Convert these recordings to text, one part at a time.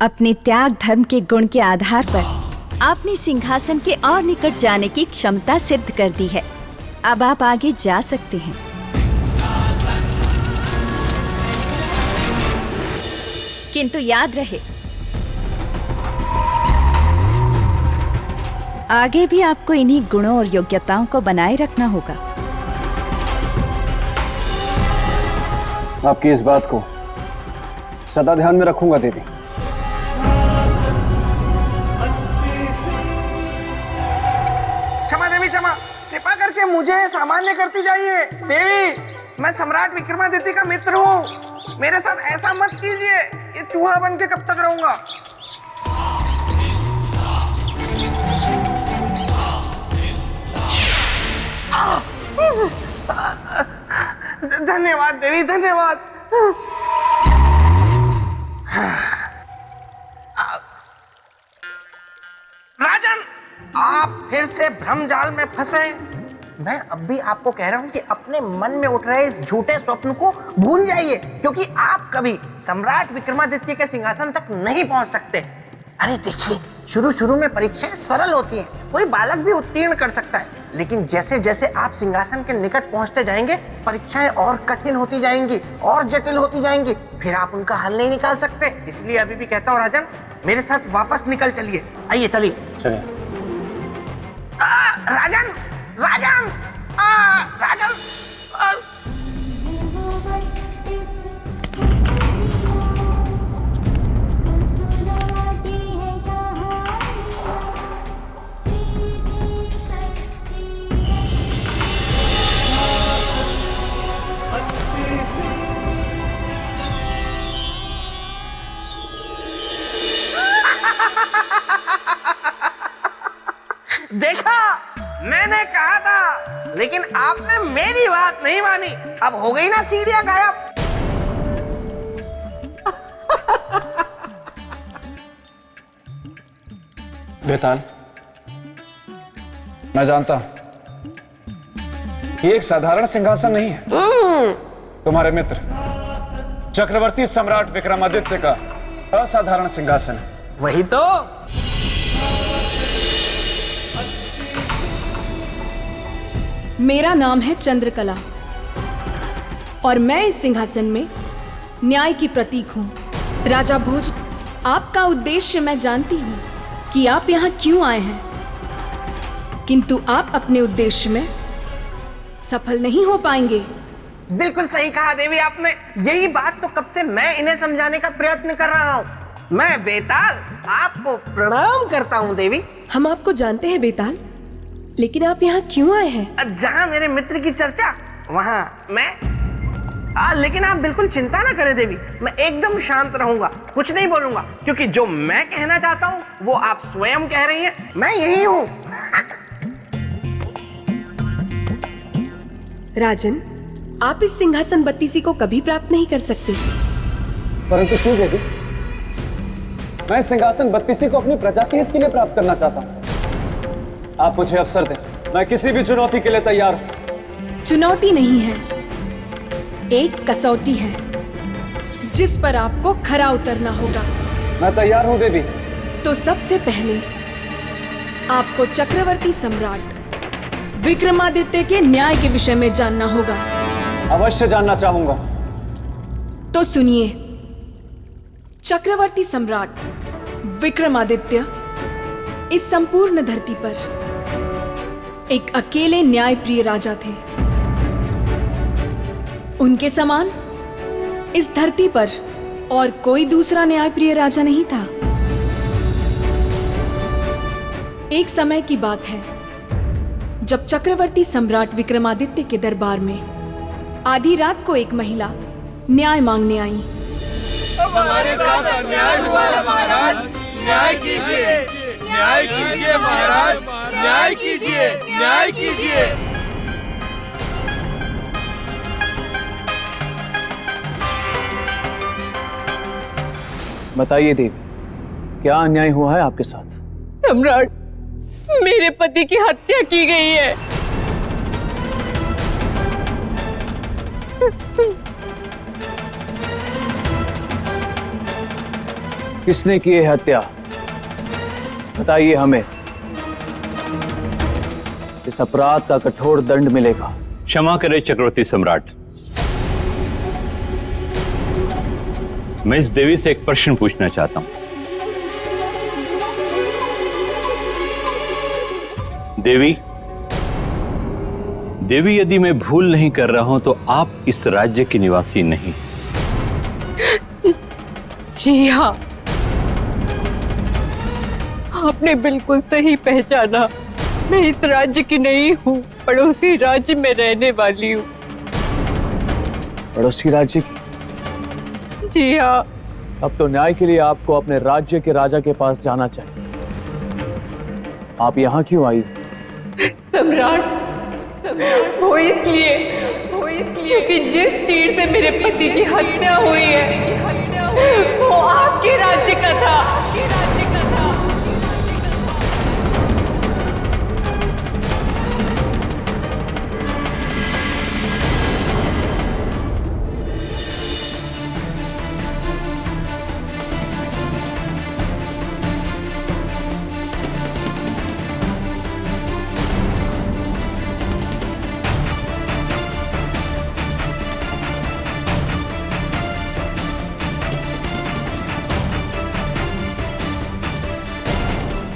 अपने त्याग धर्म के गुण के आधार पर आपने सिंहासन के और निकट जाने की क्षमता सिद्ध कर दी है। अब आप आगे जा सकते हैं। किंतु याद रहे, आगे भी आपको इन्हीं गुणों और योग्यताओं को बनाए रखना होगा। आपकी इस बात को सदा ध्यान में रखूंगा देवी। क्षमा देवी क्षमा, कृपा करके मुझे सामान्य करती जाइए। देवी, मैं सम्राट विक्रमादित्य का मित्र हूँ, मेरे साथ ऐसा मत कीजिए। ये चूहा बन के कब तक रहूंगा? धन्यवाद देवी, धन्यवाद। राजन, आप फिर से भ्रम जाल में फंसे। मैं अब भी आपको कह रहा हूं कि अपने मन में उठ रहे इस झूठे स्वप्न को भूल जाइए, क्योंकि आप कभी सम्राट विक्रमादित्य के सिंहासन तक नहीं पहुंच सकते। अरे देखिए, शुरू में परीक्षाएं सरल होती हैं, कोई बालक भी उत्तीर्ण कर सकता है, लेकिन जैसे जैसे आप सिंहासन के निकट पहुंचते जाएंगे, परीक्षाएं और कठिन होती जाएंगी और जटिल होती जाएंगी, फिर आप उनका हल नहीं निकाल सकते। इसलिए अभी भी कहता हूँ राजन, मेरे साथ वापस निकल चलिए। आइए चलिए चलिए। राजन, राजन, राजन, देखा, मैंने कहा था, लेकिन आपने मेरी बात नहीं मानी। अब हो गई ना सीढ़ियां गायब। बेताल, मैं जानता हूं ये एक साधारण सिंहासन नहीं है। तुम्हारे मित्र चक्रवर्ती सम्राट विक्रमादित्य का असाधारण सिंहासन है। वही तो। मेरा नाम है चंद्रकला और मैं इस सिंहासन में न्याय की प्रतीक हूँ। राजा भोज, आपका उद्देश्य मैं जानती हूँ कि आप यहाँ क्यों आए हैं, किंतु आप अपने उद्देश्य में सफल नहीं हो पाएंगे। बिल्कुल सही कहा देवी आपने। यही बात तो कब से मैं इन्हें समझाने का प्रयत्न कर रहा हूँ। मैं बेताल आपको प्रणाम करता हूँ देवी। हम आपको जानते हैं बेताल, लेकिन आप यहाँ क्यों आए हैं? जहाँ मेरे मित्र की चर्चा, वहाँ मैं। लेकिन आप बिल्कुल चिंता ना करें देवी, मैं एकदम शांत रहूंगा, कुछ नहीं बोलूंगा, क्योंकि जो मैं कहना चाहता हूँ वो आप स्वयं कह रही हैं। मैं यही हूँ। राजन, आप इस सिंहासन बत्तीसी को कभी प्राप्त नहीं कर सकते। परंतु क्यों देवी? मैं इस सिंहासन बत्तीसी को अपनी प्रजा के हित के लिए प्राप्त करना चाहता हूँ। आप मुझे अवसर दें, मैं किसी भी चुनौती के लिए तैयार हूं। चुनौती नहीं है, एक कसौटी है जिस पर आपको खरा उतरना होगा। मैं तैयार हूं देवी। तो सबसे पहले आपको चक्रवर्ती सम्राट विक्रमादित्य के न्याय के विषय में जानना होगा। अवश्य जानना चाहूंगा। तो सुनिए, चक्रवर्ती सम्राट विक्रमादित्य इस संपूर्ण धरती पर एक अकेले न्यायप्रिय राजा थे। उनके समान इस धरती पर और कोई दूसरा न्यायप्रिय राजा नहीं था। एक समय की बात है जब चक्रवर्ती सम्राट विक्रमादित्य के दरबार में आधी रात को एक महिला न्याय मांगने आई। हमारे साथ अन्याय हुआ है महाराज, न्याय कीजिए, न्याय कीजिए महाराज, न्याय कीजिए, न्याय कीजिए। बताइए देवी, क्या अन्याय हुआ है आपके साथ? सम्राट, मेरे पति की हत्या की गई है। किसने की है हत्या, बताइए हमें। इस अपराध का कठोर दंड मिलेगा। क्षमा करें चक्रवर्ती सम्राट, मैं इस देवी से एक प्रश्न पूछना चाहता हूं। देवी, यदि मैं भूल नहीं कर रहा हूं तो आप इस राज्य की निवासी नहीं। जी हाँ, आपने बिल्कुल सही पहचाना। मैं इस राज्य की नहीं हूँ, पड़ोसी राज्य में रहने वाली हूँ। पड़ोसी राज्य की? जी हाँ। अब तो न्याय के लिए आपको अपने राज्य के राजा के पास जाना चाहिए। आप यहाँ क्यों आई? सम्राट, वो इसलिए क्योंकि जिस तीर से मेरे पति की हत्या हुई है वो आपके राज्य का था।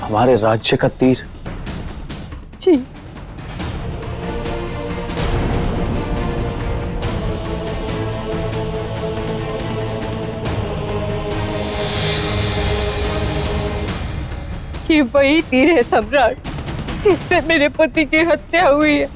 हमारे राज्य का तीर? जी। ये वही तीर है सम्राट, जिससे मेरे पति की हत्या हुई है।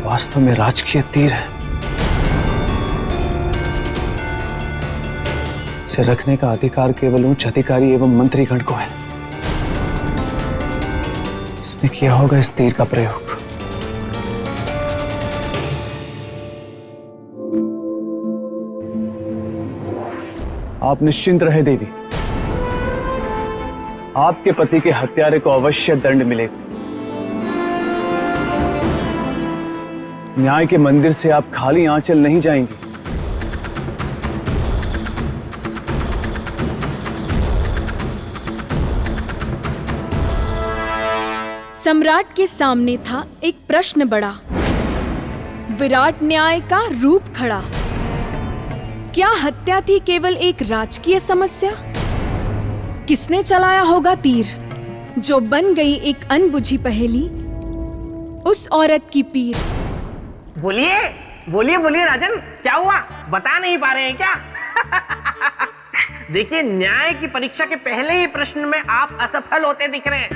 वास्तव में राजकीय तीर है। इसे रखने का अधिकार केवल उच्च अधिकारी एवं मंत्रीगण को है। इसने किया होगा इस तीर का प्रयोग। आप निश्चिंत रहे देवी, आपके पति के हत्यारे को अवश्य दंड मिलेगा। न्याय के मंदिर से आप खाली आंचल नहीं जाएंगे। सम्राट के सामने था एक प्रश्न बड़ा, विराट न्याय का रूप खड़ा। क्या हत्या थी केवल एक राजकीय समस्या? किसने चलाया होगा तीर, जो बन गई एक अनबुझी पहेली, उस औरत की पीर। बोलिए बोलिए बोलिए राजन, क्या हुआ? बता नहीं पा रहे हैं क्या? देखिए, न्याय की परीक्षा के पहले ही प्रश्न में आप असफल होते दिख रहे हैं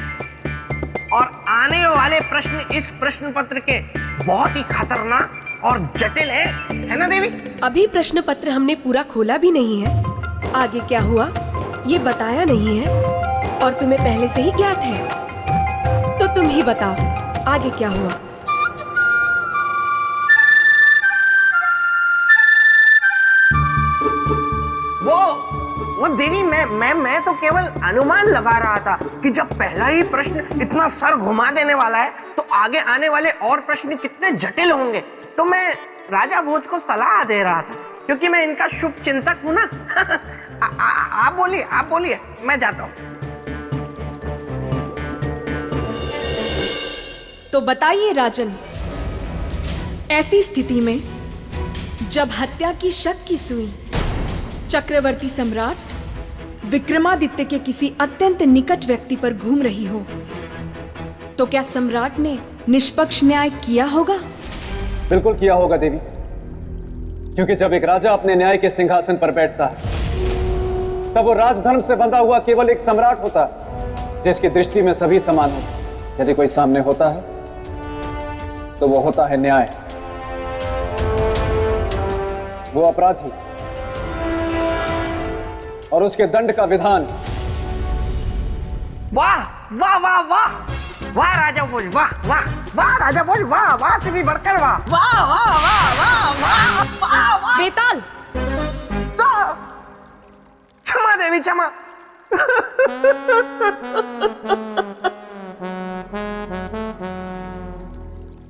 और आने वाले प्रश्न इस प्रश्न पत्र के बहुत ही खतरनाक और जटिल है ना देवी? अभी प्रश्न पत्र हमने पूरा खोला भी नहीं है। आगे क्या हुआ ये बताया नहीं है और तुम्हें पहले से ही ज्ञात है, तो तुम ही बताओ आगे क्या हुआ। वो देवी, मैं तो केवल अनुमान लगा रहा था कि जब पहला ही प्रश्न इतना सर घुमा देने वाला है तो आगे आने वाले और प्रश्न कितने जटिल होंगे। तो मैं राजा भोज को सलाह दे रहा था, क्योंकि मैं इनका शुभ चिंतक हूं ना। आप बोलिए, मैं जाता हूं। तो बताइए राजन, ऐसी स्थिति में जब हत्या की शक की सुई चक्रवर्ती सम्राट विक्रमादित्य के किसी अत्यंत निकट व्यक्ति पर घूम रही हो, तो क्या सम्राट ने निष्पक्ष न्याय किया होगा? बिल्कुल किया होगा देवी, क्योंकि जब एक राजा अपने न्याय के सिंहासन पर बैठता है तब वो राजधर्म से बंधा हुआ केवल एक सम्राट होता है, जिसकी दृष्टि में सभी समान हो। यदि कोई सामने होता है तो वो होता है न्याय। वो अपराधी और उसके दंड का विधान वाह वाह वाह वाह वाह राजा भोज, वाह वाह वाह राजा भोज, वाह वाह से भी बढ़कर वाह, वाह वाह वाह वाह वाह वाह वाह। बेताल, क्षमा देवी क्षमा।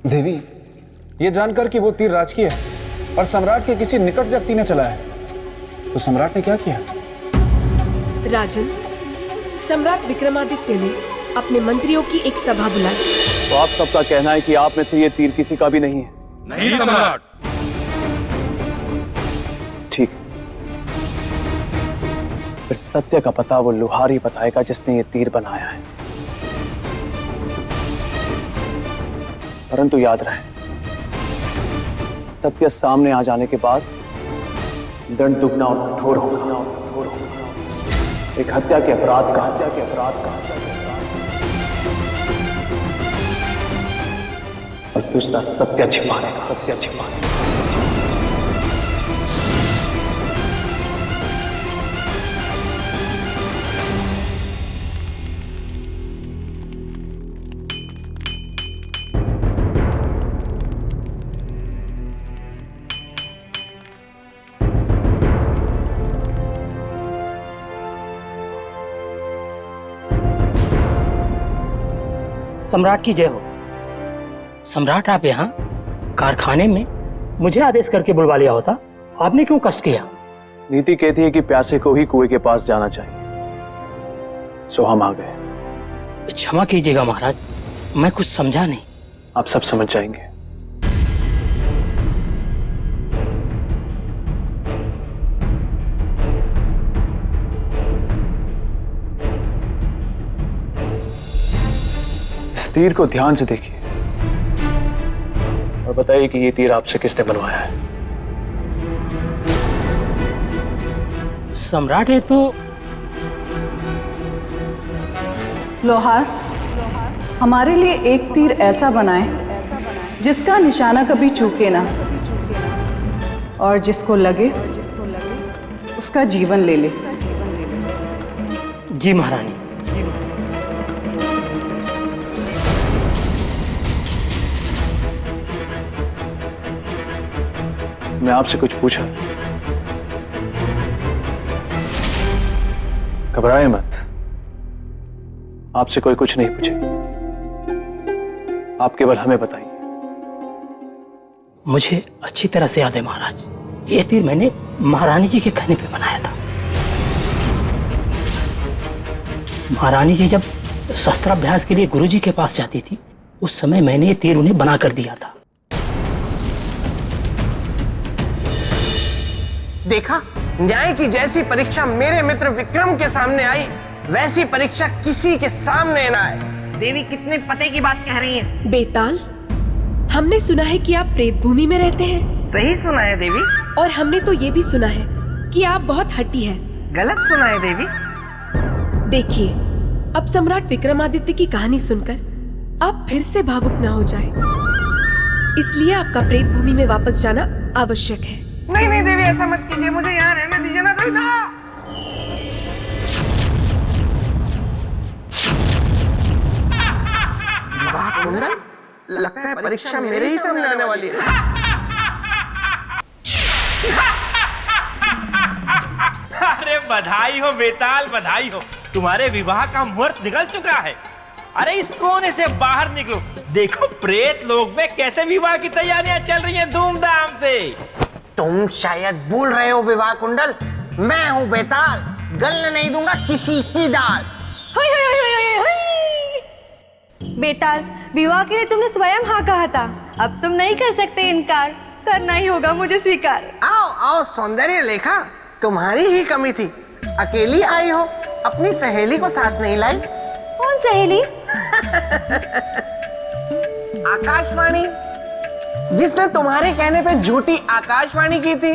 देवी, ये जानकर कि वो तीर राजकीय है और सम्राट के किसी निकट व्यक्ति ने चलाया है, तो सम्राट ने क्या किया? राजन, सम्राट विक्रमादित्य ने अपने मंत्रियों की एक सभा बुलाई। तो आप सबका कहना है कि आप में से ये तीर किसी का भी नहीं है? नहीं सम्राट। ठीक, फिर सत्य का पता वो लुहार ही बताएगा जिसने ये तीर बनाया है। परंतु याद रहे, सत्य सामने आ जाने के बाद दंड दुगना और कठोर होगा। एक हत्या के अपराध का और दूसरा सत्य छिपाने। सम्राट की जय हो। सम्राट, आप यहाँ कारखाने में मुझे आदेश करके बुलवा लिया होता, आपने क्यों कष्ट किया? नीति कहती है कि प्यासे को ही कुएं के पास जाना चाहिए, सो हम आ गए। क्षमा कीजिएगा महाराज, मैं कुछ समझा नहीं। आप सब समझ जाएंगे। इस तीर को ध्यान से देखिए और बताइए कि ये तीर आपसे किसने बनवाया है? सम्राट है तो लोहार, हमारे लिए एक तीर ऐसा बनाए जिसका निशाना कभी चूके ना, और जिसको लगे उसका जीवन ले ले। जी महारानी। मैं आपसे कुछ पूछा? घबराए मत, आपसे कोई कुछ नहीं पूछेगा। आप केवल हमें बताइए। मुझे अच्छी तरह से याद है महाराज, ये तीर मैंने महारानी जी के कहने पे बनाया था। महारानी जी जब शस्त्राभ्यास के लिए गुरुजी के पास जाती थी, उस समय मैंने ये तीर उन्हें बना कर दिया था। देखा, न्याय की जैसी परीक्षा मेरे मित्र विक्रम के सामने आई, वैसी परीक्षा किसी के सामने ना आए। देवी कितने पते की बात कह रही हैं? बेताल, हमने सुना है कि आप प्रेत भूमि में रहते हैं। सही सुना है देवी। और हमने तो ये भी सुना है कि आप बहुत हट्टी हैं। गलत सुना है देवी। देखिए, अब सम्राट विक्रमादित्य की कहानी सुनकर आप फिर से भावुक ना हो जाए, इसलिए आपका प्रेत भूमि में वापस जाना आवश्यक है। नहीं नहीं देवी, ऐसा मत कीजिए, मुझे यहाँ रहने दीजिए ना देवी। वाह कुंडल, लगता है परीक्षा मेरे ही सामने आने वाली है। अरे बधाई हो बेताल, बधाई हो, तुम्हारे विवाह का मुहूर्त निकल चुका है। अरे इस कोने से बाहर निकलो, देखो प्रेत लोक में कैसे विवाह की तैयारियां चल रही हैं धूमधाम से। तुम शायद भूल रहे हो विवाह कुंडल, मैं हूँ बेताल, गलने नहीं दूंगा किसी की दाल। बेताल, विवाह के लिए तुमने स्वयं हाँ कहा था, अब तुम नहीं कर सकते इनकार, करना ही होगा मुझे स्वीकार। आओ आओ सौंदर्य लेखा, तुम्हारी ही कमी थी, अकेली आई हो, अपनी सहेली को साथ नहीं लाई। कौन सहेली? आकाशवाणी, जिसने तुम्हारे कहने पे झूठी आकाशवाणी की थी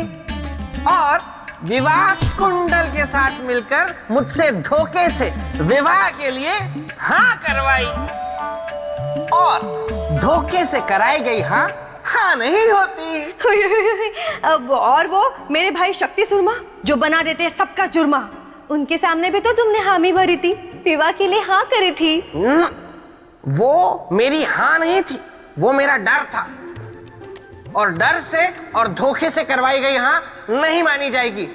और विवाह कुंडल के साथ मिलकर मुझसे धोखे से विवाह के लिए हाँ करवाई, और धोखे से कराई गई हाँ हाँ नहीं होती। अब और वो मेरे भाई शक्ति सुरमा जो बना देते हैं सबका जुर्मा, उनके सामने भी तो तुमने हामी भरी थी। विवाह के लिए हाँ करी थी। वो मेरी हाँ नहीं थी, वो मेरा डर था। और डर से और धोखे से करवाई गई हाँ नहीं मानी जाएगी।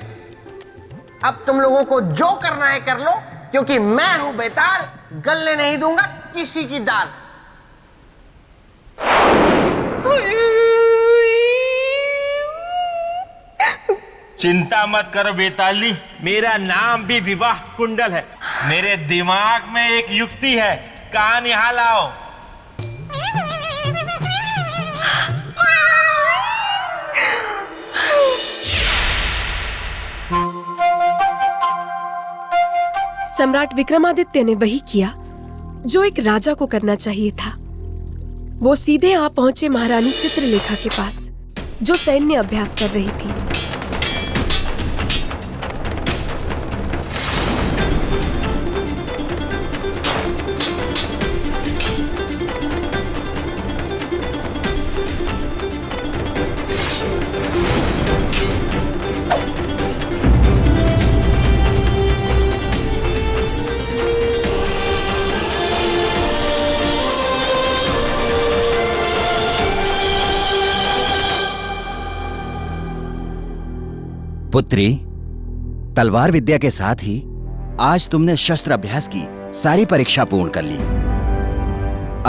अब तुम लोगों को जो करना है कर लो, क्योंकि मैं हूं बेताल, गलने नहीं दूंगा किसी की दाल। चिंता मत करो बेताली, मेरा नाम भी विवाह कुंडल है। मेरे दिमाग में एक युक्ति है, कान यहां लाओ। सम्राट विक्रमादित्य ने वही किया जो एक राजा को करना चाहिए था। वो सीधे आ पहुंचे महारानी चित्रलेखा के पास, जो सैन्य अभ्यास कर रही थी। पुत्री, तलवार विद्या के साथ ही आज तुमने शस्त्र अभ्यास की सारी परीक्षा पूर्ण कर ली।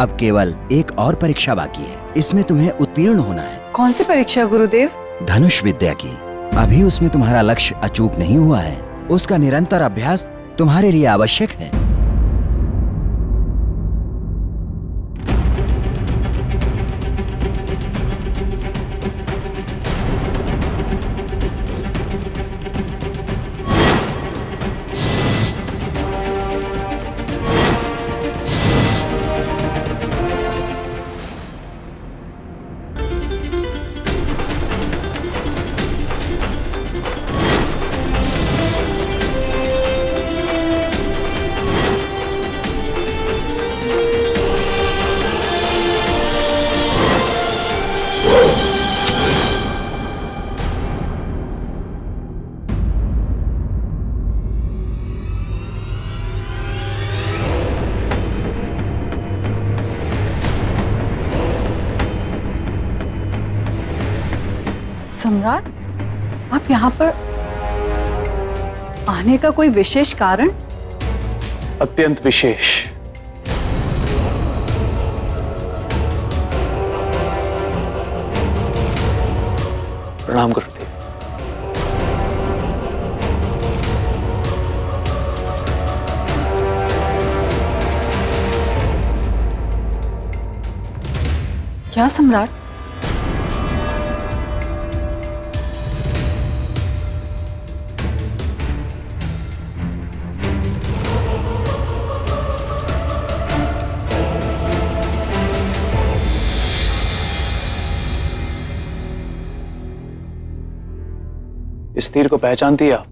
अब केवल एक और परीक्षा बाकी है, इसमें तुम्हें उत्तीर्ण होना है। कौन सी परीक्षा गुरुदेव? धनुष विद्या की। अभी उसमें तुम्हारा लक्ष्य अचूक नहीं हुआ है, उसका निरंतर अभ्यास तुम्हारे लिए आवश्यक है। सम्राट, आप यहाँ पर आने का कोई विशेष कारण? अत्यंत विशेष। प्रणाम गुरुदेव। क्या सम्राट? इस तीर को पहचानती है आप?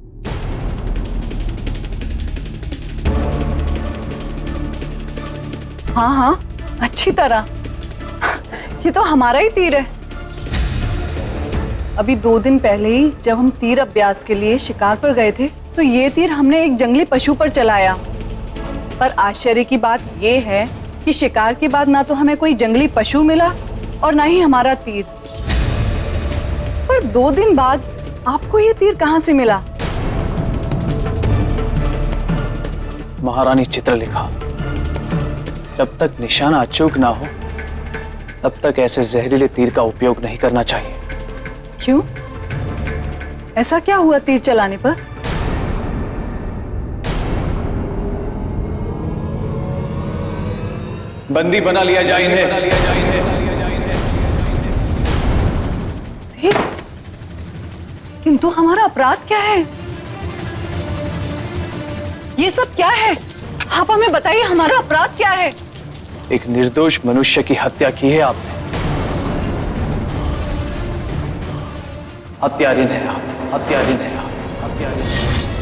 हाँ हाँ, अच्छी तरह। ये तो हमारा ही तीर है। अभी 2 दिन पहले ही जब हम तीर अभ्यास के लिए शिकार पर गए थे, तो ये तीर हमने एक जंगली पशु पर चलाया। पर आश्चर्य की बात ये है कि शिकार के बाद ना तो हमें कोई जंगली पशु मिला और ना ही हमारा तीर। पर 2 दिन बाद आपको ये तीर कहाँ से मिला? महारानी चित्रलेखा, जब तक निशाना अचूक ना हो तब तक ऐसे जहरीले तीर का उपयोग नहीं करना चाहिए। क्यों? ऐसा क्या हुआ तीर चलाने पर? बंदी बना लिया जाए इन्हें। किंतु हमारा अपराध क्या है? ये सब क्या है? आप हमें बताइए, हमारा अपराध क्या है? एक निर्दोष मनुष्य की हत्या की है आपने। हत्यारिन है आप, हत्यारिन है आप, हत्यारिन।